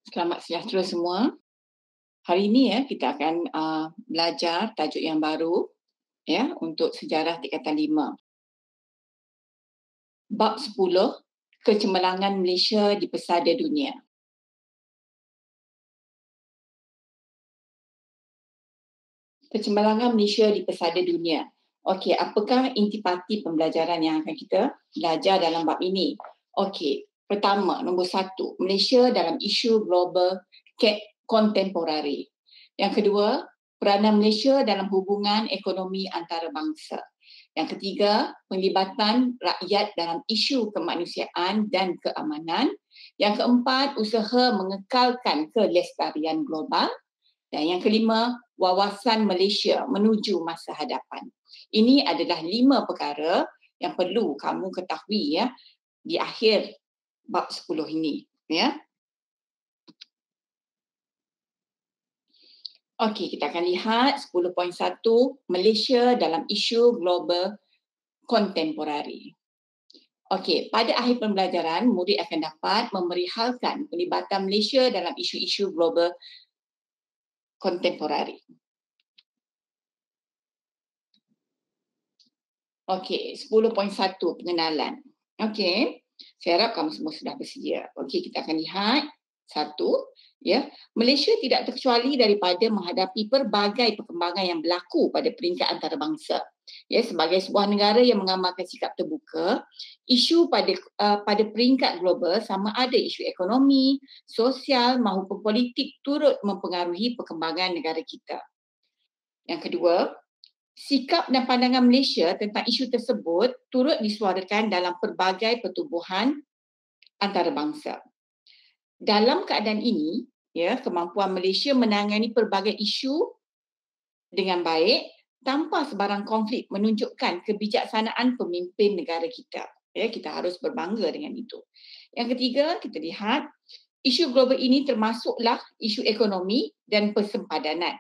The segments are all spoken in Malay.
Selamat sejahtera semua. Hari ini kita akan belajar tajuk yang baru untuk sejarah tingkatan 5. Bab 10, kecemerlangan Malaysia di pesada dunia. Kecemerlangan Malaysia di pesada dunia. Okey, apakah intipati pembelajaran yang akan kita belajar dalam bab ini? Okey, pertama, nombor 1, Malaysia dalam isu global kontemporari. Yang kedua, peranan Malaysia dalam hubungan ekonomi antarabangsa. Yang ketiga, penglibatan rakyat dalam isu kemanusiaan dan keamanan. Yang keempat, usaha mengekalkan kelestarian global. Dan yang kelima, wawasan Malaysia menuju masa hadapan. Ini adalah 5 perkara yang perlu kamu ketahui di akhir bab 10 ini. Okey, kita akan lihat 10.1 Malaysia dalam isu global kontemporari. Okey, pada akhir pembelajaran, murid akan dapat memerihalkan pelibatan Malaysia dalam isu-isu global kontemporari. Okey, 10.1 pengenalan. Okey, saya harap kamu semua sudah bersedia. Okey, kita akan lihat satu, Malaysia tidak terkecuali daripada menghadapi pelbagai perkembangan yang berlaku pada peringkat antarabangsa. Sebagai sebuah negara yang mengamalkan sikap terbuka, isu pada peringkat global sama ada isu ekonomi, sosial maupun politik turut mempengaruhi perkembangan negara kita. Yang kedua, sikap dan pandangan Malaysia tentang isu tersebut turut disuarakan dalam pelbagai pertubuhan antarabangsa. Dalam keadaan ini, kemampuan Malaysia menangani pelbagai isu dengan baik tanpa sebarang konflik menunjukkan kebijaksanaan pemimpin negara kita. Kita harus berbangga dengan itu. Yang ketiga, kita lihat isu global ini termasuklah isu ekonomi dan persempadanan.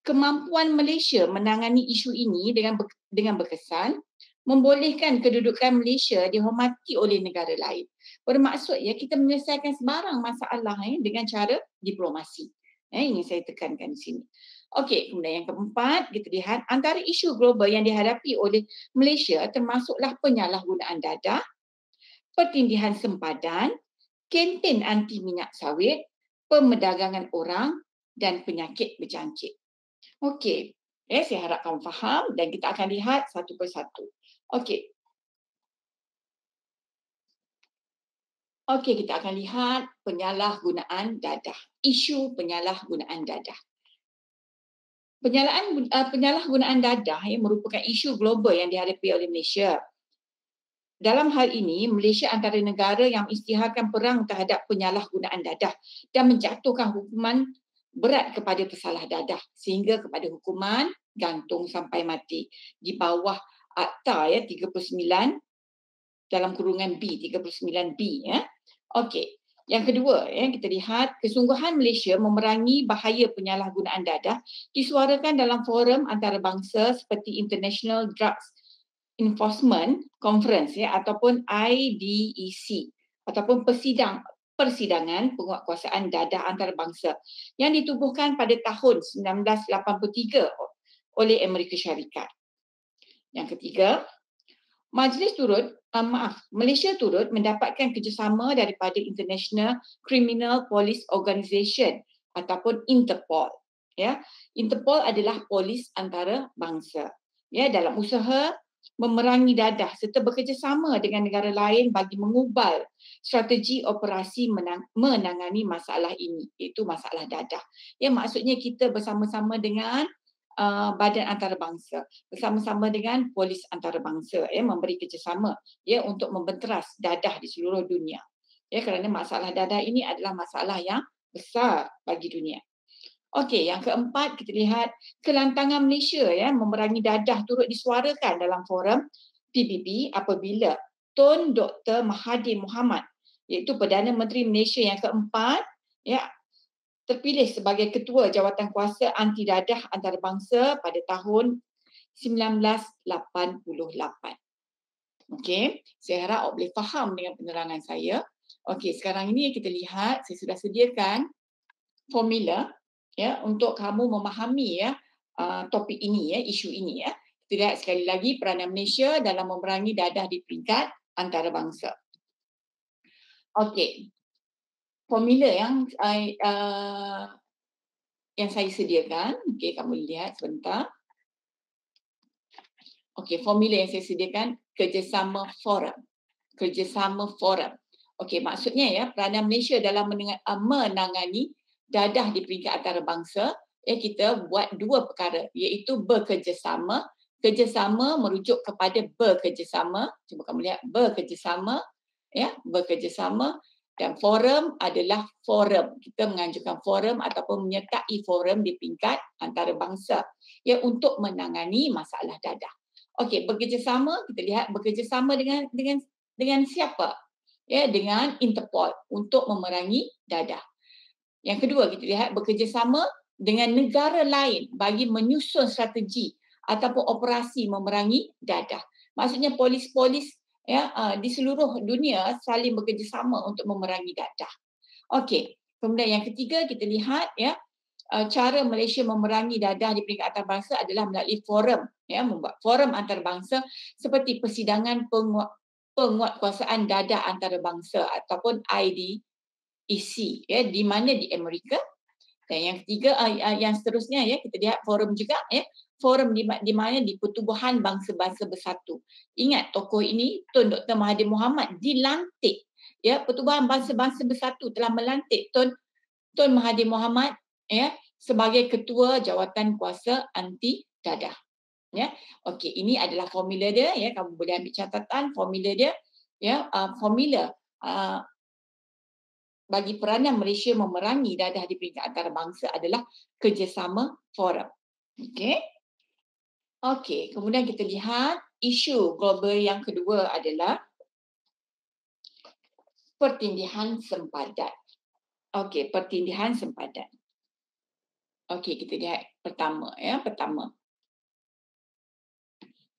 Kemampuan Malaysia menangani isu ini dengan berkesan membolehkan kedudukan Malaysia dihormati oleh negara lain. Bermaksud kita menyelesaikan sebarang masalah dengan cara diplomasi. Ini saya tekankan di sini. Okey, kemudian yang keempat, kita lihat antara isu global yang dihadapi oleh Malaysia termasuklah penyalahgunaan dadah, pertindihan sempadan, kempen anti minyak sawit, pemerdagangan orang dan penyakit berjangkit. Okey, saya harap kamu faham dan kita akan lihat satu persatu. Okey. Okey, kita akan lihat penyalahgunaan dadah. Isu penyalahgunaan dadah. Penyalahgunaan dadah merupakan isu global yang dihadapi oleh Malaysia. Dalam hal ini, Malaysia antara negara yang mengisytiharkan perang terhadap penyalahgunaan dadah dan menjatuhkan hukuman berat kepada pesalah dadah sehingga kepada hukuman gantung sampai mati di bawah Akta 39 dalam kurungan B, 39B. Okey. Yang kedua, kita lihat kesungguhan Malaysia memerangi bahaya penyalahgunaan dadah disuarakan dalam forum antarabangsa seperti International Drugs Enforcement Conference ataupun IDEC ataupun persidangan penguatkuasaan dadah antarabangsa yang ditubuhkan pada tahun 1983 oleh Amerika Syarikat. Yang ketiga, Malaysia turut mendapatkan kerjasama daripada International Criminal Police Organisation ataupun Interpol. Interpol adalah polis antarabangsa. Dalam usaha memerangi dadah serta bekerjasama dengan negara lain bagi mengubal strategi operasi menangani masalah ini, iaitu masalah dadah. Maksudnya kita bersama-sama dengan badan antarabangsa, bersama-sama dengan polis antarabangsa memberi kerjasama untuk membenteras dadah di seluruh dunia. Kerana masalah dadah ini adalah masalah yang besar bagi dunia. Okey, yang keempat kita lihat kelantangan Malaysia memerangi dadah turut disuarakan dalam forum PBB apabila Tun Dr. Mahathir Mohamad, iaitu Perdana Menteri Malaysia yang keempat, terpilih sebagai ketua jawatankuasa anti dadah antarabangsa pada tahun 1988. Okey, saya harap awak boleh faham dengan penerangan saya. Okey, sekarang ini kita lihat saya sudah sediakan formula ya untuk kamu memahami ya topik ini ya, isu ini ya. Kita lihat sekali lagi peranan Malaysia dalam memerangi dadah di peringkat antarabangsa. Okey. Formula yang saya sediakan, okey kamu lihat sebentar. Okey, formula yang saya sediakan kerjasama forum. Kerjasama forum. Okey, maksudnya ya peranan Malaysia dalam menangani dadah di peringkat antarabangsa, ya kita buat dua perkara iaitu bekerjasama. Kerjasama merujuk kepada bekerjasama. Cuba kamu lihat bekerjasama, ya, bekerjasama, dan forum adalah forum. Kita menganjurkan forum ataupun menyertai forum di peringkat antarabangsa ya untuk menangani masalah dadah. Okey, bekerjasama, kita lihat bekerjasama dengan siapa? Ya, dengan Interpol untuk memerangi dadah. Yang kedua, kita lihat bekerjasama dengan negara lain bagi menyusun strategi ataupun operasi memerangi dadah. Maksudnya polis-polis ya di seluruh dunia saling bekerjasama untuk memerangi dadah. Okey, kemudian yang ketiga kita lihat ya cara Malaysia memerangi dadah di peringkat antarabangsa adalah melalui forum ya, membuat forum antarabangsa seperti persidangan penguatkuasaan dadah antarabangsa ataupun IDEC ya, di mana di Amerika. Dan yang ketiga yang seterusnya ya kita lihat forum juga ya, forum di mana di Pertubuhan Bangsa-Bangsa Bersatu. Ingat tokoh ini Tun Dr. Mahathir Mohamad dilantik ya, Pertubuhan Bangsa-Bangsa Bersatu telah melantik Tun Mahathir Mohamad ya sebagai ketua jawatan kuasa anti dadah ya. Okey, ini adalah formula dia ya, kamu boleh ambil catatan formula dia ya. Formula bagi peranan Malaysia memerangi dadah di peringkat antarabangsa adalah kerjasama forum. Okey. Okey, kemudian kita lihat isu global yang kedua adalah pertindihan sempadan. Okey, pertindihan sempadan. Okey, kita lihat pertama ya, pertama.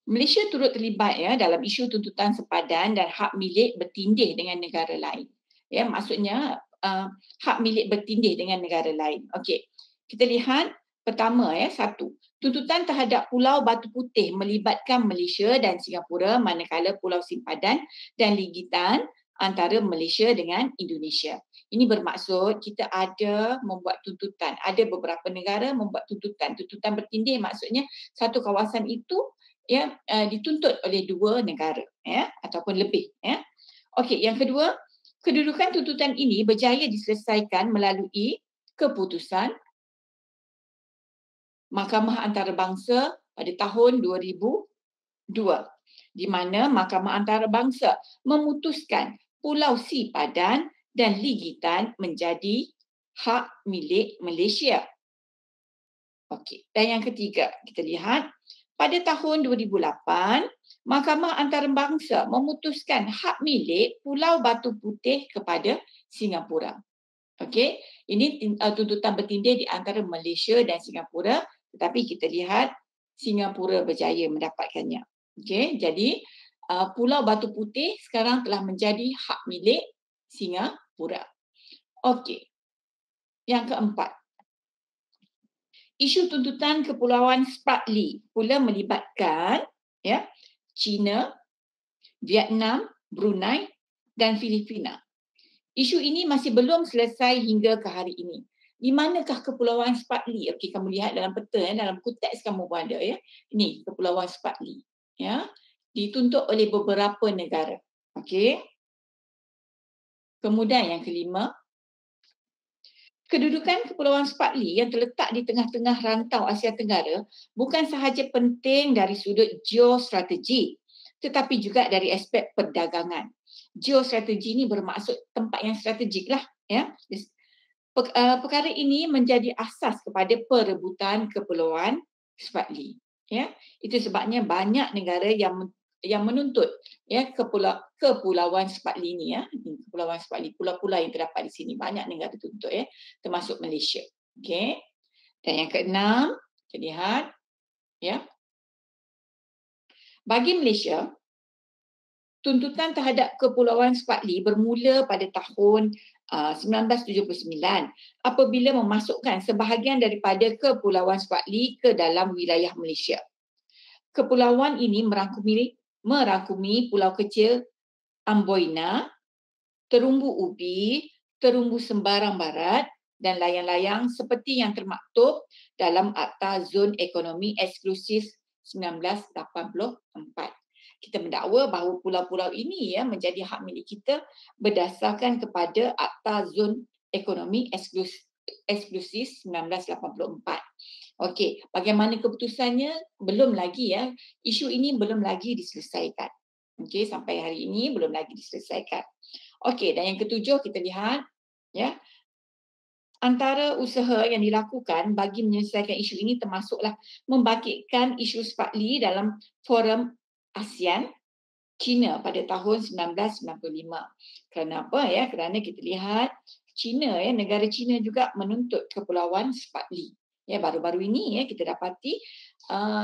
Malaysia turut terlibat ya dalam isu tuntutan sempadan dan hak milik bertindih dengan negara lain. Ya, maksudnya hak milik bertindih dengan negara lain. Okey. Kita lihat pertama ya, satu. Tuntutan terhadap Pulau Batu Putih melibatkan Malaysia dan Singapura manakala Pulau Simpadan dan Ligitan antara Malaysia dengan Indonesia. Ini bermaksud kita ada membuat tuntutan. Ada beberapa negara membuat tuntutan. Tuntutan bertindih maksudnya satu kawasan itu ya dituntut oleh dua negara ya ataupun lebih ya. Okey, yang kedua, kedudukan tuntutan ini berjaya diselesaikan melalui keputusan Mahkamah Antarabangsa pada tahun 2002 di mana Mahkamah Antarabangsa memutuskan Pulau Sipadan dan Ligitan menjadi hak milik Malaysia. Okey, dan yang ketiga, kita lihat pada tahun 2008 Mahkamah Antarabangsa memutuskan hak milik Pulau Batu Putih kepada Singapura. Okey, ini tuntutan bertindih di antara Malaysia dan Singapura, tetapi kita lihat Singapura berjaya mendapatkannya. Okey, jadi Pulau Batu Putih sekarang telah menjadi hak milik Singapura. Okey. Yang keempat, isu tuntutan Kepulauan Spratly pula melibatkan ya China, Vietnam, Brunei dan Filipina. Isu ini masih belum selesai hingga ke hari ini. Di manakah Kepulauan Spratly? Okey, kamu lihat dalam peta ya, dalam buku teks kamu pun ada ya. Ini Kepulauan Spratly ya. Dituntut oleh beberapa negara. Okey. Kemudian yang kelima, kedudukan Kepulauan Spratly yang terletak di tengah-tengah rantau Asia Tenggara bukan sahaja penting dari sudut geostrategi, tetapi juga dari aspek perdagangan. Geostrategi ini bermaksud tempat yang strategik lah. Ya. Perkara ini menjadi asas kepada perebutan Kepulauan Spratly. Ya. Itu sebabnya banyak negara yang menuntut ya Kepulauan Spratly ini ya, Kepulauan Spratly, pulau-pulau yang terdapat di sini banyak negara tuntut ya, termasuk Malaysia. Okey. Dan yang keenam, kita lihat ya. Bagi Malaysia, tuntutan terhadap Kepulauan Spratly bermula pada tahun 1979 apabila memasukkan sebahagian daripada Kepulauan Spratly ke dalam wilayah Malaysia. Kepulauan ini merangkumi pulau kecil Amboina, Terumbu Ubi, Terumbu Sembarang Barat dan layang-layang seperti yang termaktub dalam Akta Zon Ekonomi Eksklusif 1984. Kita mendakwa bahawa pulau-pulau ini menjadi hak milik kita berdasarkan kepada Akta Zon Ekonomi Eksklusif 1984. Okey, bagaimana keputusannya? Belum lagi isu ini belum lagi diselesaikan. Okey, sampai hari ini belum lagi diselesaikan. Okey, dan yang ketujuh kita lihat antara usaha yang dilakukan bagi menyelesaikan isu ini termasuklah membangkitkan isu Spratly dalam forum ASEAN China pada tahun 1995. Kenapa? Kerana kita lihat China, negara China juga menuntut Kepulauan Spratly. Baru-baru ini kita dapati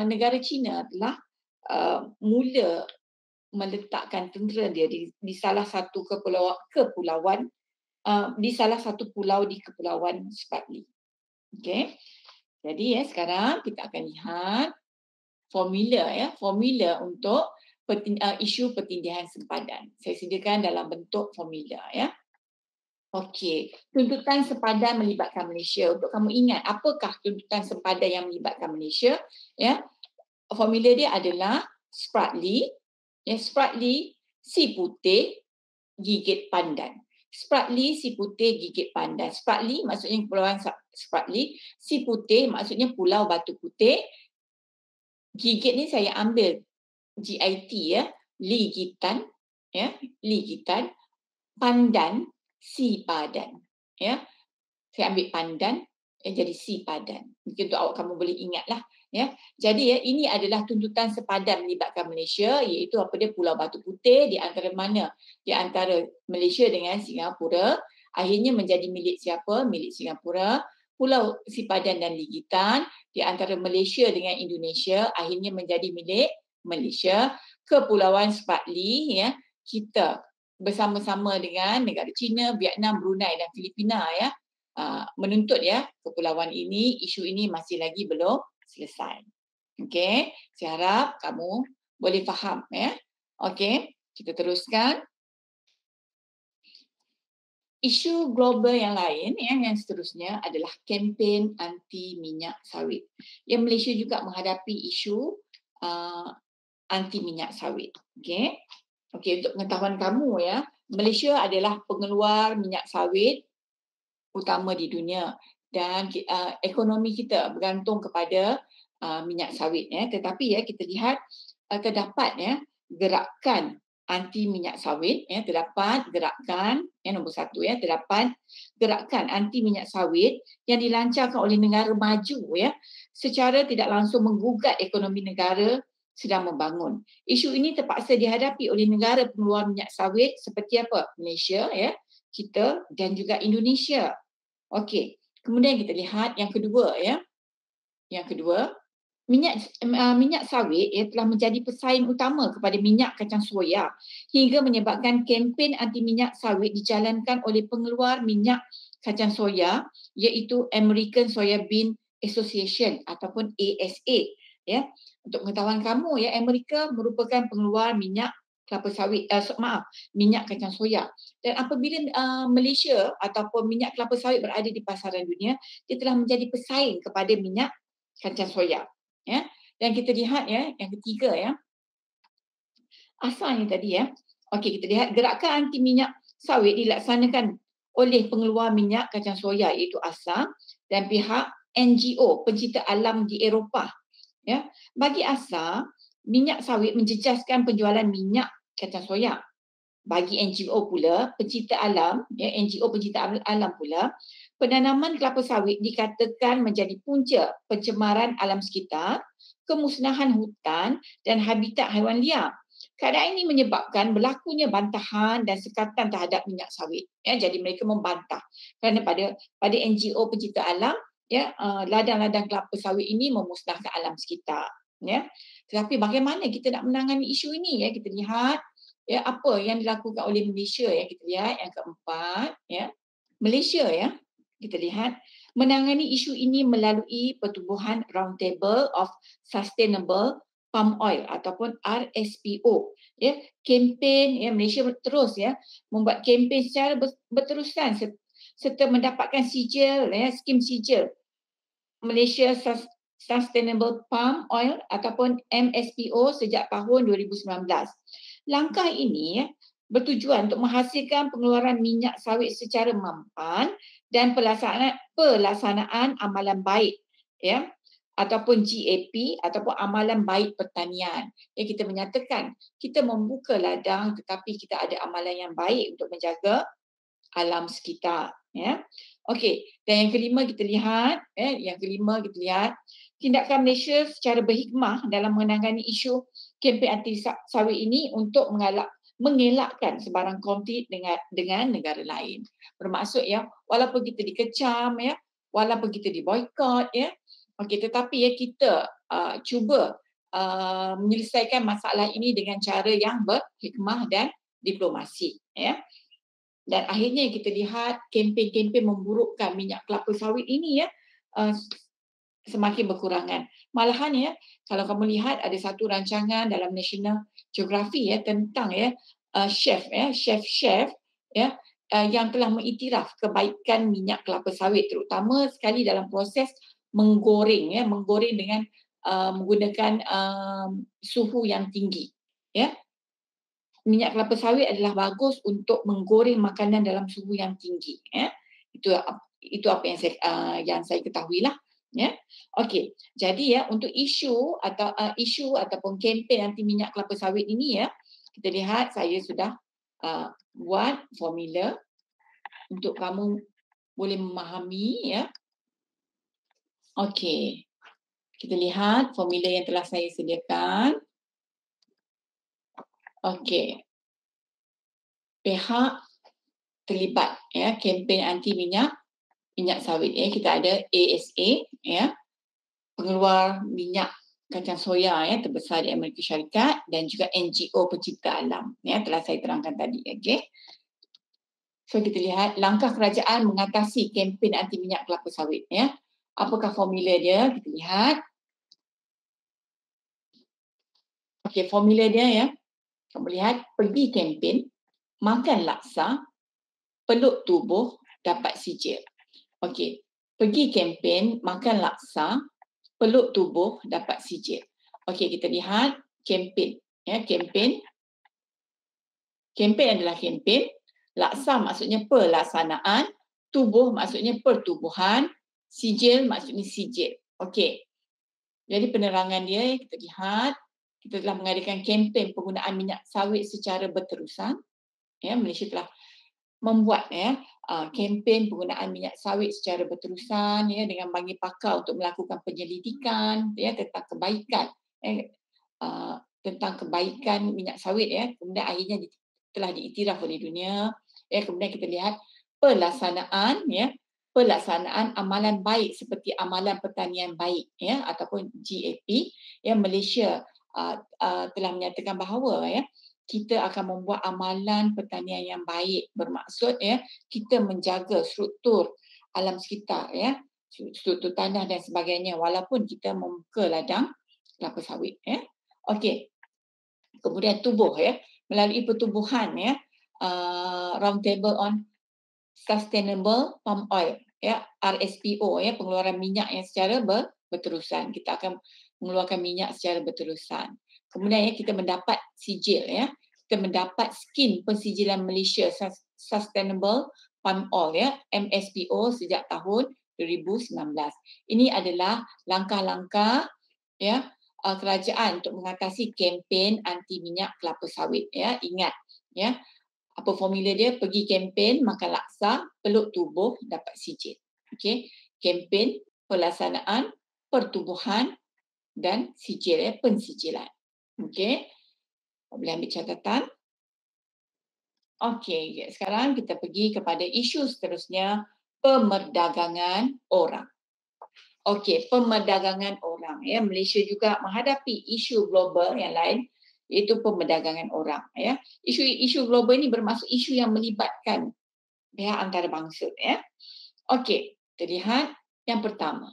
negara China telah mula meletakkan tentera dia di salah satu kepulauan di salah satu pulau di Kepulauan Spratly. Okey. Jadi sekarang kita akan lihat formula untuk isu pertindihan sempadan. Saya sediakan dalam bentuk formula Okey, tuntutan sempadan melibatkan Malaysia. Untuk kamu ingat apakah tuntutan sempadan yang melibatkan Malaysia? Formula dia adalah Spratly, Spratly si putih gigit pandan. Spratly si putih gigit pandan. Spratly maksudnya Kepulauan Spratly, si putih maksudnya Pulau Batu Putih. Gigit ni saya ambil GIT ligitan, ligitan, pandan si padan. Saya ambil pandan jadi si padan. Mungkin untuk awak kamu boleh ingatlah. Jadi ini adalah tuntutan sepadan melibatkan Malaysia, iaitu Pulau Batu Putih di antara mana? Di antara Malaysia dengan Singapura. Akhirnya menjadi milik siapa? Milik Singapura. Pulau Sipadan dan Ligitan di antara Malaysia dengan Indonesia akhirnya menjadi milik Malaysia. Kepulauan Spratly kita bersama-sama dengan negara China, Vietnam, Brunei dan Filipina menuntut kepulauan ini. Isu ini masih lagi belum selesai. Okey, saya harap kamu boleh faham Okey, kita teruskan. Isu global yang lain yang seterusnya adalah kempen anti minyak sawit. Yang Malaysia juga menghadapi isu anti minyak sawit. Okey. Okey, untuk pengetahuan kamu Malaysia adalah pengeluar minyak sawit utama di dunia dan ekonomi kita bergantung kepada minyak sawit tetapi kita lihat terdapat gerakan anti minyak sawit terdapat gerakan nombor satu terdapat gerakan anti minyak sawit yang dilancarkan oleh negara maju secara tidak langsung menggugat ekonomi negara sedang membangun. Isu ini terpaksa dihadapi oleh negara pengeluar minyak sawit seperti apa? Malaysia kita dan juga Indonesia. Okey, kemudian kita lihat yang kedua Yang kedua, minyak sawit telah menjadi pesaing utama kepada minyak kacang soya hingga menyebabkan kempen anti minyak sawit dijalankan oleh pengeluar minyak kacang soya iaitu American Soybean Association ataupun ASA. Untuk pengetahuan kamu Amerika merupakan pengeluar minyak kelapa sawit minyak kacang soya, dan apabila Malaysia ataupun minyak kelapa sawit berada di pasaran dunia, dia telah menjadi pesaing kepada minyak kacang soya. Dan kita lihat yang ketiga asalnya tadi okey, kita lihat gerakan anti minyak sawit dilaksanakan oleh pengeluar minyak kacang soya iaitu ASA dan pihak NGO pencinta alam di Eropah. Bagi ASA, minyak sawit menjejaskan penjualan minyak kacang soya. Bagi NGO pula, pencinta alam, NGO pencinta alam pula, penanaman kelapa sawit dikatakan menjadi punca pencemaran alam sekitar, kemusnahan hutan dan habitat haiwan liar. Keadaan ini menyebabkan berlakunya bantahan dan sekatan terhadap minyak sawit. Jadi mereka membantah kerana pada NGO pencinta alam, ladang-ladang kelapa sawit ini memusnahkan alam sekitar. Tetapi bagaimana kita nak menangani isu ini? Kita lihat ya apa yang dilakukan oleh Malaysia ya, kita lihat yang keempat ya. Malaysia ya, kita lihat menangani isu ini melalui pertubuhan Roundtable of Sustainable Palm Oil ataupun RSPO ya. Kempen ya, Malaysia terus ya membuat kempen secara berterusan serta mendapatkan sijil ya, skim sijil Malaysia Sustainable Palm Oil ataupun MSPO sejak tahun 2019. Langkah ini bertujuan untuk menghasilkan pengeluaran minyak sawit secara mampan dan pelaksanaan amalan baik ya, ataupun GAP ataupun amalan baik pertanian. Ya, kita menyatakan kita membuka ladang tetapi kita ada amalan yang baik untuk menjaga alam sekitar ya. Okey, dan yang kelima kita lihat tindakan Malaysia secara berhikmah dalam menangani isu kempen anti sawit ini untuk mengelakkan sebarang konflik dengan negara lain. Bermaksud ya, walaupun kita dikecam ya, walaupun kita diboikot ya, okey, tetapi ya kita cuba menyelesaikan masalah ini dengan cara yang berhikmah dan diplomasi ya. Dan akhirnya kita lihat kempen-kempen memburukkan minyak kelapa sawit ini ya semakin berkurangan. Malahan ya, kalau kamu lihat ada satu rancangan dalam National Geography ya tentang ya chef ya yang telah mengiktiraf kebaikan minyak kelapa sawit, terutama sekali dalam proses menggoreng dengan menggunakan suhu yang tinggi ya. Minyak kelapa sawit adalah bagus untuk menggoreng makanan dalam suhu yang tinggi ya. Itu apa yang saya ketahui lah ya. Okey, jadi ya untuk isu ataupun kempen anti minyak kelapa sawit ini ya, kita lihat saya sudah buat formula untuk kamu boleh memahami ya. Okey, kita lihat formula yang telah saya sediakan. Okey, pihak terlibat ya kempen anti minyak sawit ya, kita ada ASA ya, pengeluar minyak kacang soya ya terbesar di Amerika Syarikat, dan juga NGO pencipta alam ya, telah saya terangkan tadi. Okey, so kita lihat langkah kerajaan mengatasi kempen anti minyak kelapa sawit ya. Apakah formula dia? Kita lihat. Okey, formula dia ya, kamu lihat, pergi kempen, makan laksa, peluk tubuh, dapat sijil. Okey, pergi kempen, makan laksa, peluk tubuh, dapat sijil. Okey, kita lihat kempen ya, kempen adalah kempen, laksa maksudnya pelaksanaan, tubuh maksudnya pertubuhan, sijil maksudnya sijil. Okey, jadi penerangan dia kita lihat, kita telah mengadakan kempen penggunaan minyak sawit secara berterusan ya. Malaysia telah membuat ya kempen penggunaan minyak sawit secara berterusan ya, dengan bagi pakar untuk melakukan penyelidikan ya tentang kebaikan minyak sawit ya. Kemudian akhirnya telah diiktiraf oleh dunia ya. Kemudian kita lihat pelaksanaan amalan baik seperti amalan pertanian baik ya ataupun GAP ya. Malaysia telah menyatakan bahawa ya kita akan membuat amalan pertanian yang baik, bermaksud ya kita menjaga struktur alam sekitar ya, struktur tanah dan sebagainya, walaupun kita membuka ladang kelapa sawit ya. Okey, kemudian tubuh ya, melalui pertubuhan ya Roundtable on Sustainable Palm Oil ya, RSPO ya, pengeluaran minyak yang secara berterusan. Kita akan mengeluarkan minyak secara berterusan. Kemudian ya kita mendapat sijil ya. Kita mendapat skim pensijilan Malaysia Sustainable Palm Oil ya, MSPO sejak tahun 2019. Ini adalah langkah-langkah ya kerajaan untuk mengatasi kempen anti minyak kelapa sawit ya. Ingat ya, apa formula dia? Pergi kempen, makan laksa, peluk tubuh, dapat sijil. Okey, kempen, pelaksanaan, pertubuhan dan sijil ya, pensijilan. Okey, boleh ambil catatan. Okey, sekarang kita pergi kepada isu seterusnya, pemerdagangan orang. Okey, pemerdagangan orang ya. Malaysia juga menghadapi isu global yang lain iaitu perdagangan orang, ya. Isu global ini bermaksud isu yang melibatkan pihak antarabangsa, ya. Okey, kita lihat yang pertama.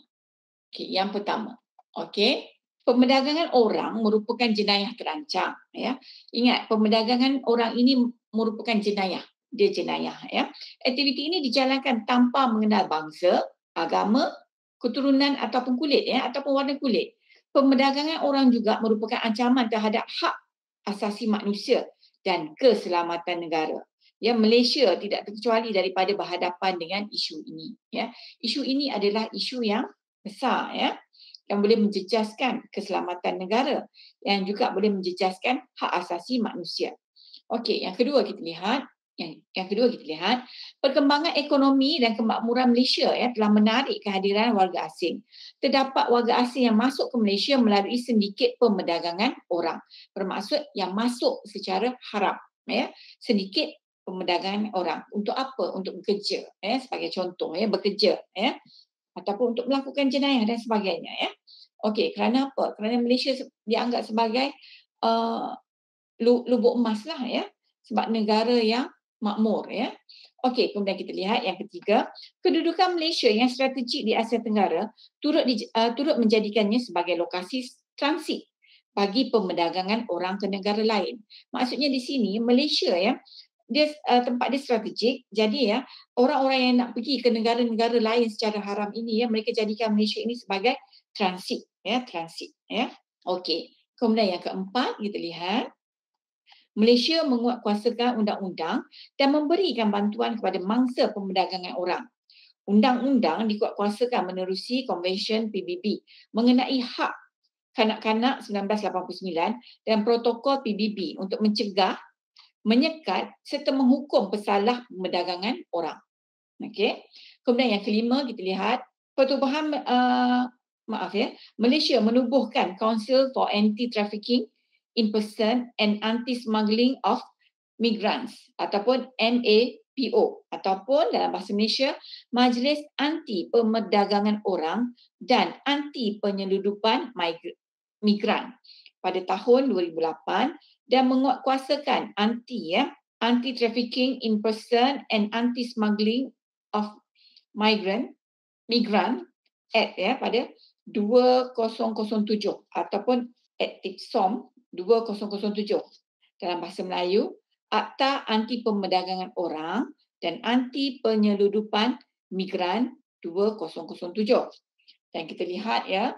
Okey, perdagangan orang merupakan jenayah terancam, ya. Ingat, perdagangan orang ini merupakan jenayah. Dia jenayah, ya. Aktiviti ini dijalankan tanpa mengenal bangsa, agama, keturunan ataupun kulit, ya, ataupun warna kulit. Perdagangan orang juga merupakan ancaman terhadap hak asasi manusia dan keselamatan negara. Ya, Malaysia tidak terkecuali daripada berhadapan dengan isu ini, ya. Isu ini adalah isu yang besar, ya, yang boleh menjejaskan keselamatan negara, yang juga boleh menjejaskan hak asasi manusia. Okey, yang kedua kita lihat, perkembangan ekonomi dan kemakmuran Malaysia, ya, telah menarik kehadiran warga asing. Terdapat warga asing yang masuk ke Malaysia melalui sindiket perdagangan orang. Bermaksud yang masuk secara haram, ya. Sindiket perdagangan orang. Untuk apa? Untuk bekerja, ya, sebagai contoh, ya, bekerja, ya, ataupun untuk melakukan jenayah dan sebagainya, ya. Okey, kerana apa? Kerana Malaysia dianggap sebagai lubuk emas lah, ya, sebab negara yang makmur, ya. Okey, kemudian kita lihat yang ketiga, kedudukan Malaysia yang strategik di Asia Tenggara turut menjadikannya sebagai lokasi transit bagi perdagangan orang ke negara lain. Maksudnya di sini Malaysia, ya, dia tempat dia strategik. Jadi, ya, orang-orang yang nak pergi ke negara-negara lain secara haram ini, ya, mereka jadikan Malaysia ini sebagai transit, ya, transit, ya. Okey. Kemudian yang keempat kita lihat, Malaysia menguatkuasakan undang-undang dan memberikan bantuan kepada mangsa perdagangan orang. Undang-undang dikuatkuasakan menerusi Konvensyen PBB mengenai hak kanak-kanak 1989 dan protokol PBB untuk mencegah, menyekat serta menghukum pesalah perdagangan orang. Okey. Kemudian yang kelima kita lihat pertubuhan Malaysia menubuhkan Council for Anti-Trafficking in Person and Anti-Smuggling of Migrants ataupun MAPO ataupun dalam bahasa Malaysia Majlis Anti Perdagangan Orang dan Anti Penyeludupan Migran pada tahun 2008 dan menguatkuasakan Anti-Trafficking in Person and Anti-Smuggling of Migrant Act, ya, pada 2007 ataupun Aktif-SOM 2007. Dalam bahasa Melayu, Akta Anti Perdagangan Orang dan Anti Penyeludupan Migran 2007. Dan kita lihat, ya,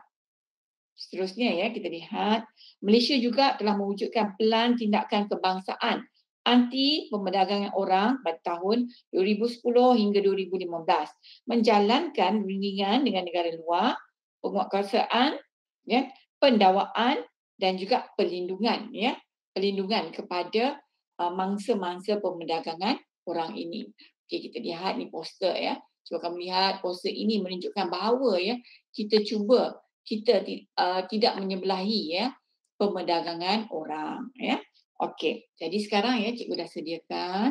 seterusnya, ya, kita lihat Malaysia juga telah mewujudkan pelan tindakan kebangsaan anti perdagangan orang pada tahun 2010 hingga 2015, menjalankan rundingan dengan negara luar, penguatkuasaan, ya, pendakwaan dan juga perlindungan, ya, perlindungan kepada mangsa-mangsa perdagangan orang ini. Okey, kita lihat ni poster, ya. Cuba kamu lihat poster ini menunjukkan bahawa, ya, kita tidak menyebelahi, ya, perdagangan orang, ya. Okey, jadi sekarang, ya, cikgu dah sediakan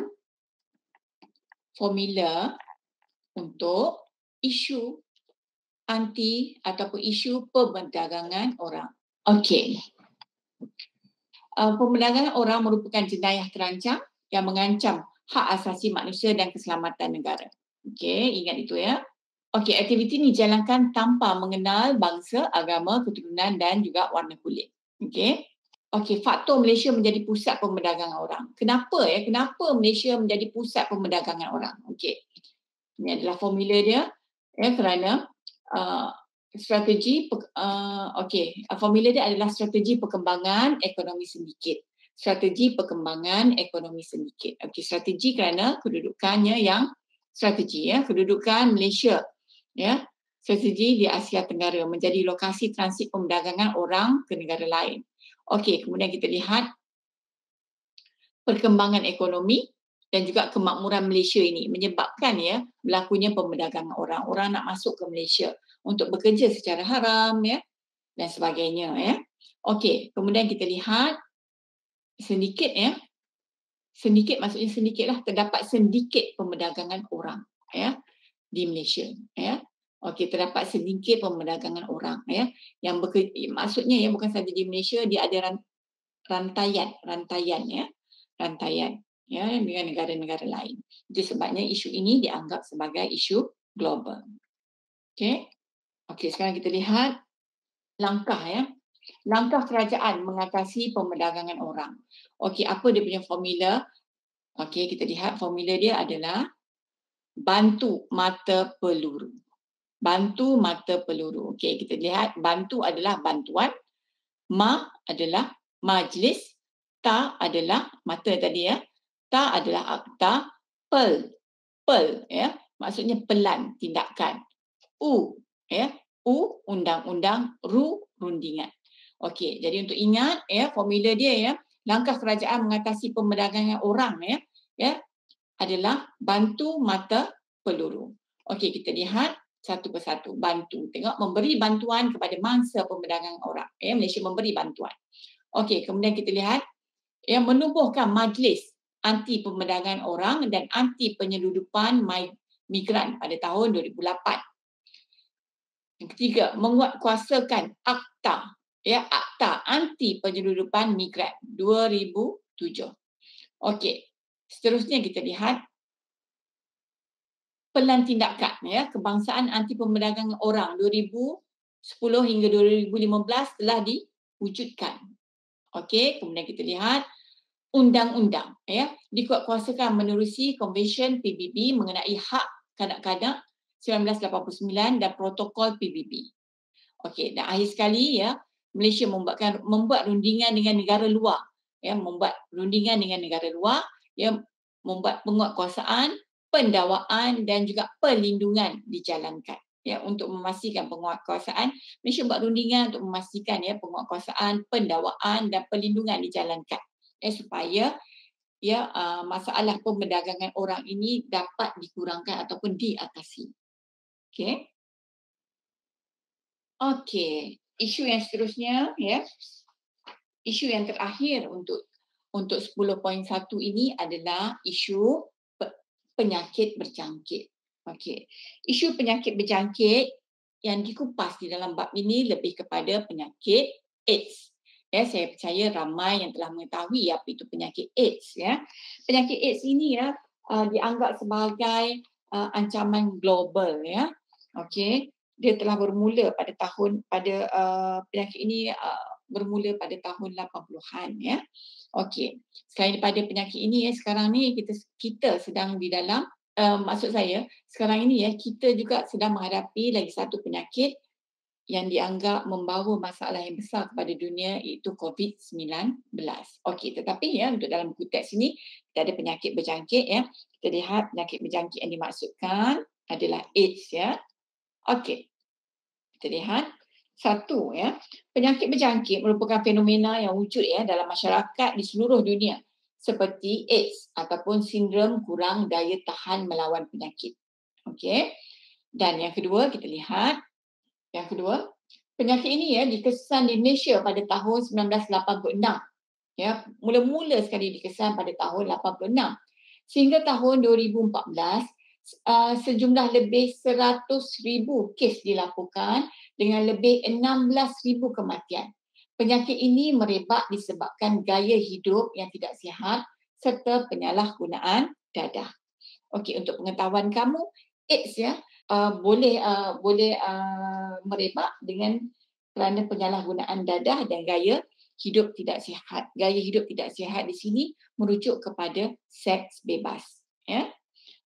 formula untuk isu anti ataupun isu perdagangan orang. Okey. Perdagangan orang merupakan jenayah terancam yang mengancam hak asasi manusia dan keselamatan negara. Okey, ingat itu, ya. Okey, aktiviti ini dijalankan tanpa mengenal bangsa, agama, keturunan dan juga warna kulit. Okey. Okey, faktor Malaysia menjadi pusat perdagangan orang. Kenapa, ya? Kenapa Malaysia menjadi pusat perdagangan orang? Okey. Ini adalah formula dia, ya, kerana formula dia adalah strategi perkembangan ekonomi sindiket. Strategi perkembangan ekonomi sindiket. Okey, strategi kerana kedudukannya yang strategi, ya, kedudukan Malaysia, ya, strategi di Asia Tenggara menjadi lokasi transit perdagangan orang ke negara lain. Okey, kemudian kita lihat perkembangan ekonomi dan juga kemakmuran Malaysia ini menyebabkan, ya, berlakunya perdagangan orang. Orang nak masuk ke Malaysia untuk bekerja secara haram, ya, dan sebagainya, ya. Okey, kemudian kita lihat sindiket, ya. Sindiket maksudnya sindiket lah, terdapat sindiket perdagangan orang, ya, di Malaysia, ya. Okey, terdapat sindiket perdagangan orang, ya, yang maksudnya, ya, bukan sahaja di Malaysia, dia ada rantaian ya dengan negara-negara lain. Itu sebabnya isu ini dianggap sebagai isu global. Okey. Okey, sekarang kita lihat langkah langkah kerajaan mengatasi pemerdagangan orang. Okey, apa dia punya formula? Okey, kita lihat formula dia adalah bantu mata peluru. Bantu mata peluru. Okey, kita lihat bantu adalah bantuan, ma adalah majlis, ta adalah mata tadi ta adalah akta, pel maksudnya pelan tindakan. U u undang-undang, ru rundingan. Okey, jadi untuk ingat formula dia langkah kerajaan mengatasi pemerdagangan orang adalah bantu mata peluru. Okey, kita lihat satu persatu. Bantu. Tengok, memberi bantuan kepada mangsa pemerdagangan orang. Malaysia memberi bantuan. Okey, kemudian kita lihat menubuhkan majlis anti pemerdagangan orang dan anti penyeludupan migran pada tahun 2008. Yang ketiga, menguatkuasakan akta akta anti penyeludupan migran 2007. Okey, seterusnya kita lihat pelan tindakan kebangsaan anti pemerdagangan orang 2010 hingga 2015 telah diwujudkan. Okey, kemudian kita lihat undang-undang dikuatkuasakan menerusi Konvensyen PBB mengenai hak kanak-kanak 1989 dan protokol PBB. Okey, dan akhir sekali Malaysia membuat rundingan dengan negara luar membuat penguatkuasaan, pendakwaan dan juga perlindungan dijalankan untuk memastikan penguatkuasaan. Malaysia buat rundingan untuk memastikan penguatkuasaan, pendakwaan dan perlindungan dijalankan supaya masalah pemerdagangan orang ini dapat dikurangkan ataupun diatasi. Okey. Okey, isu yang seterusnya isu yang terakhir untuk 10.1 ini adalah isu penyakit berjangkit. Okey. Isu penyakit berjangkit yang dikupas di dalam bab ini lebih kepada penyakit AIDS. Saya percaya ramai yang telah mengetahui apa itu penyakit AIDS. Penyakit AIDS ini dianggap sebagai ancaman global. Okey. Dia telah bermula penyakit ini bermula pada tahun 80-an. Okey. Selain daripada penyakit ini sekarang ni kita sedang di dalam maksud saya sekarang ini kita juga sedang menghadapi lagi satu penyakit yang dianggap membawa masalah yang besar kepada dunia, iaitu COVID-19. Okey, tetapi untuk dalam buku teks ini kita ada penyakit berjangkit. Kita lihat penyakit berjangkit yang dimaksudkan adalah AIDS. Okey. Kita lihat satu penyakit berjangkit merupakan fenomena yang wujud dalam masyarakat di seluruh dunia seperti AIDS ataupun sindrom kurang daya tahan melawan penyakit. Okey. Dan yang kedua kita lihat penyakit ini dikesan di Malaysia pada tahun 1986. Mula-mula sekali dikesan pada tahun 86. Sehingga tahun 2014 sejumlah lebih 100,000 kes dilaporkan dengan lebih 16,000 kematian. Penyakit ini merebak disebabkan gaya hidup yang tidak sihat serta penyalahgunaan dadah. Okey, untuk pengetahuan kamu, AIDS boleh merebak kerana penyalahgunaan dadah dan gaya hidup tidak sihat. Gaya hidup tidak sihat di sini merujuk kepada seks bebas.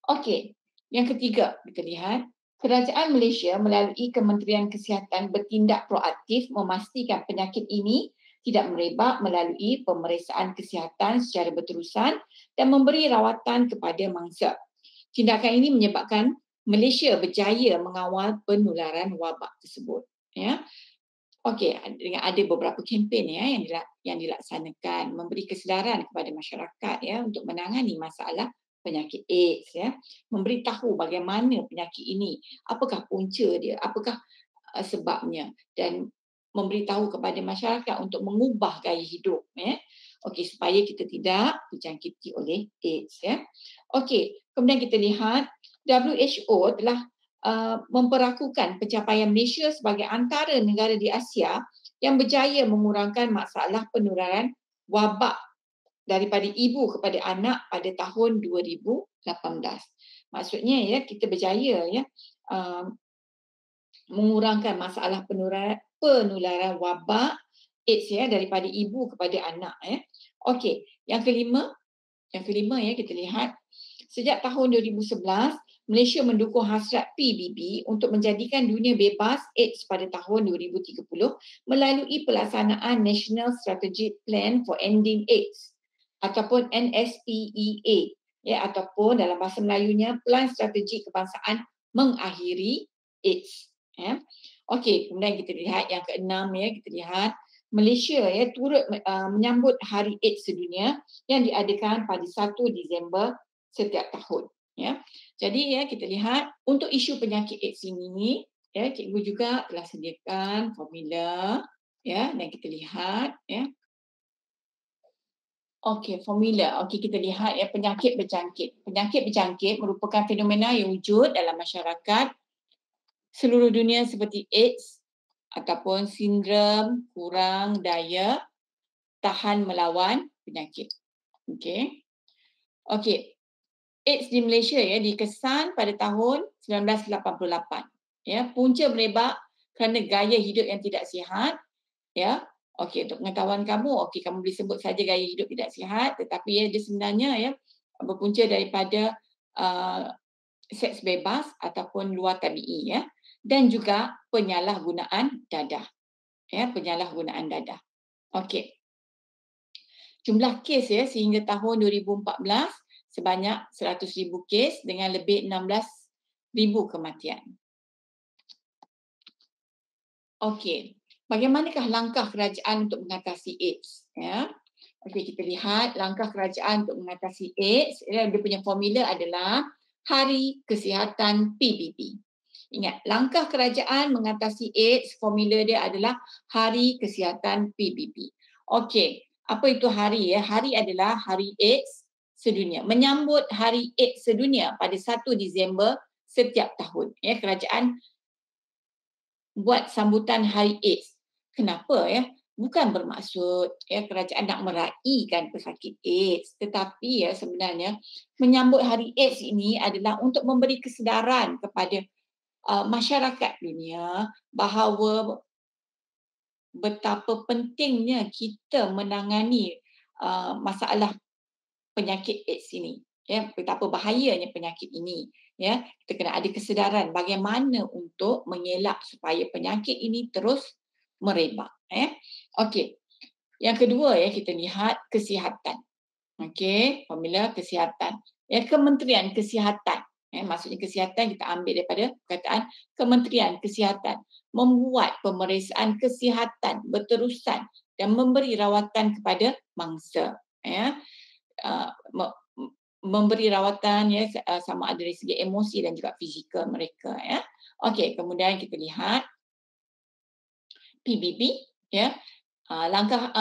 Okey. Yang ketiga, kita lihat kerajaan Malaysia melalui Kementerian Kesihatan bertindak proaktif memastikan penyakit ini tidak merebak melalui pemeriksaan kesihatan secara berterusan dan memberi rawatan kepada mangsa. Tindakan ini menyebabkan Malaysia berjaya mengawal penularan wabak tersebut. Okey, dengan ada beberapa kempen yang dilaksanakan memberi kesedaran kepada masyarakat untuk menangani masalah penyakit AIDS, memberitahu bagaimana penyakit ini, apakah punca dia, apakah sebabnya dan memberitahu kepada masyarakat untuk mengubah gaya hidup okey, supaya kita tidak dijangkiti oleh AIDS. Okey, kemudian kita lihat WHO telah memperakukan pencapaian Malaysia sebagai antara negara di Asia yang berjaya mengurangkan masalah penularan wabak daripada ibu kepada anak pada tahun 2018. Maksudnya ya kita berjaya ya mengurangkan masalah penularan wabak AIDS ya daripada ibu kepada anak ya. Okey, yang kelima ya kita lihat sejak tahun 2011 Malaysia mendukung hasrat PBB untuk menjadikan dunia bebas AIDS pada tahun 2030 melalui pelaksanaan National Strategic Plan for Ending AIDS ataupun NSPEA ya ataupun dalam bahasa Melayunya Pelan Strategi Kebangsaan Mengakhiri AIDS ya. Okey, kemudian kita lihat yang keenam ya kita lihat Malaysia ya turut menyambut Hari AIDS Sedunia yang diadakan pada 1 Disember setiap tahun ya. Jadi ya kita lihat untuk isu penyakit AIDS ini ya cikgu juga telah sediakan formula ya dan kita lihat ya. Okey, formula. Okey, kita lihat ya penyakit berjangkit. Penyakit berjangkit merupakan fenomena yang wujud dalam masyarakat seluruh dunia seperti AIDS ataupun sindrom kurang daya tahan melawan penyakit. Okey. Okey. AIDS di Malaysia ya dikesan pada tahun 1988. Ya, punca merebak kerana gaya hidup yang tidak sihat. Ya. Okey, untuk pengetahuan kamu, okey kamu boleh sebut saja gaya hidup tidak sihat tetapi ya dia sebenarnya ya berpunca daripada seks bebas ataupun luar tabi'i ya dan juga penyalahgunaan dadah. Ya, penyalahgunaan dadah. Okey. Jumlah kes ya sehingga tahun 2014 sebanyak 100,000 kes dengan lebih 16,000 kematian. Okey, bagaimanakah langkah kerajaan untuk mengatasi AIDS? Ya, okey kita lihat langkah kerajaan untuk mengatasi AIDS. Dia punya formula adalah Hari Kesihatan PBB. Ingat, langkah kerajaan mengatasi AIDS, formula dia adalah Hari Kesihatan PBB. Okey, apa itu hari ya? Hari adalah Hari AIDS Sedunia. Menyambut Hari AIDS Sedunia pada 1 Disember setiap tahun. Ya, kerajaan buat sambutan Hari AIDS. Kenapa ya? Bukan bermaksud ya kerajaan nak meraihkan pesakit AIDS, tetapi ya sebenarnya menyambut Hari AIDS ini adalah untuk memberi kesedaran kepada masyarakat dunia bahawa betapa pentingnya kita menangani masalah penyakit AIDS ini. Ya, betapa bahayanya penyakit ini. Ya, kita kena ada kesedaran bagaimana untuk mengelak supaya penyakit ini terus merebak. Ya. Okey. Yang kedua ya kita lihat kesihatan. Okey, formula kesihatan. Ya, Kementerian Kesihatan. Maksudnya kesihatan kita ambil daripada perkataan Kementerian Kesihatan membuat pemeriksaan kesihatan berterusan dan memberi rawatan kepada mangsa. Ya. Memberi rawatan ya sama ada dari segi emosi dan juga fizikal mereka ya. Okey, kemudian kita lihat PBB ya. Langkah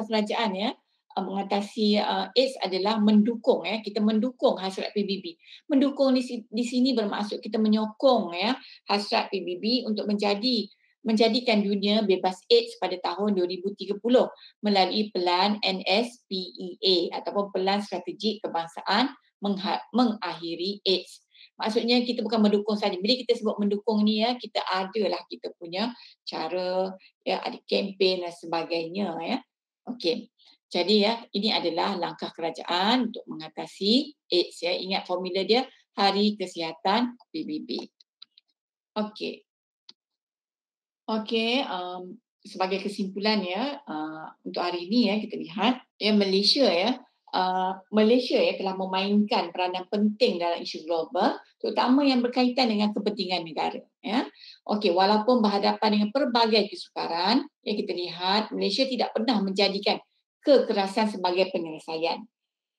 kerajaan ya mengatasi AIDS adalah mendukung ya, kita mendukung hasrat PBB. Mendukung di sini bermaksud kita menyokong ya hasrat PBB untuk menjadikan dunia bebas AIDS pada tahun 2030 melalui pelan NSPEA ataupun Pelan Strategi Kebangsaan Mengakhiri AIDS. Maksudnya kita bukan mendukung saja. Bila kita sebut mendukung ni ya, kita adalah kita punya cara ya ada kempen dan sebagainya ya. Okey. Jadi ya ini adalah langkah kerajaan untuk mengatasi AIDS ya. Ingat formula dia Hari Kesihatan PBB. Okey. Okey, sebagai kesimpulan ya untuk hari ini ya kita lihat ya Malaysia ya telah memainkan peranan penting dalam isu global terutama yang berkaitan dengan kepentingan negara ya. Okey, walaupun berhadapan dengan pelbagai kesukaran ya kita lihat Malaysia tidak pernah menjadikan kekerasan sebagai penyelesaian.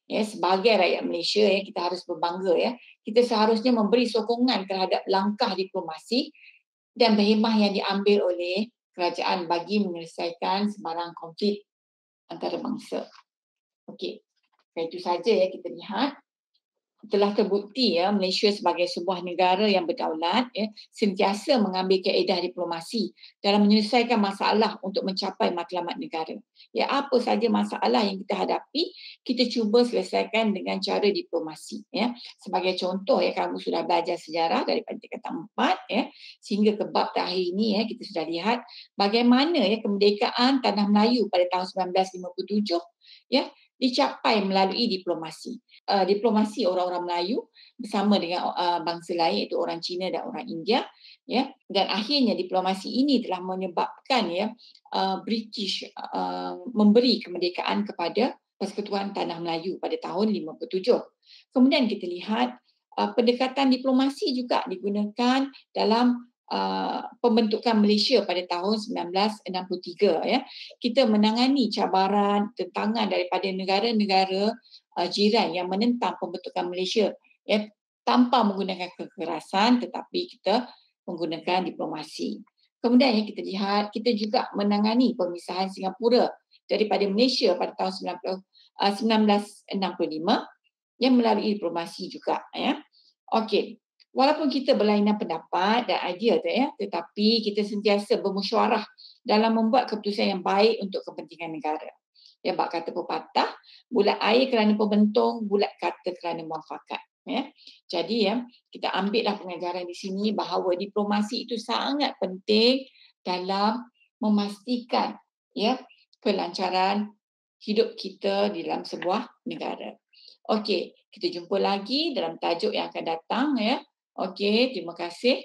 Ya, sebagai rakyat Malaysia ya kita harus berbangga ya. Kita seharusnya memberi sokongan terhadap langkah diplomasi dan berhemah yang diambil oleh kerajaan bagi menyelesaikan sebarang konflik antara bangsa. Okey. Itu saja ya kita lihat. telah terbukti ya Malaysia sebagai sebuah negara yang berdaulat ya sentiasa mengambil kaedah diplomasi dalam menyelesaikan masalah untuk mencapai matlamat negara. Ya apa saja masalah yang kita hadapi, kita cuba selesaikan dengan cara diplomasi ya. Sebagai contoh ya kamu sudah belajar sejarah daripada tingkatan 4 ya sehingga ke bab terakhir ini ya kita sudah lihat bagaimana ya kemerdekaan tanah Melayu pada tahun 1957 ya dicapai melalui diplomasi. Diplomasi orang-orang Melayu bersama dengan bangsa lain iaitu orang Cina dan orang India ya dan akhirnya diplomasi ini telah menyebabkan ya British memberi kemerdekaan kepada Persekutuan Tanah Melayu pada tahun 57. Kemudian kita lihat pendekatan diplomasi juga digunakan dalam pembentukan Malaysia pada tahun 1963 ya. Kita menangani cabaran tentangan daripada negara-negara jiran yang menentang pembentukan Malaysia ya tanpa menggunakan kekerasan tetapi kita menggunakan diplomasi. Kemudian yang kita lihat kita juga menangani pemisahan Singapura daripada Malaysia pada tahun 1965 yang melalui diplomasi juga ya. Okey. Walaupun kita berlainan pendapat dan idea tu ya, tetapi kita sentiasa bermusyawarah dalam membuat keputusan yang baik untuk kepentingan negara. Ya, bab kata pepatah, bulat air kerana pembentung, bulat kata kerana muafakat. Ya. Jadi ya, kita ambillah pengajaran di sini bahawa diplomasi itu sangat penting dalam memastikan ya kelancaran hidup kita di dalam sebuah negara. Okey, kita jumpa lagi dalam tajuk yang akan datang ya. Okey, terima kasih.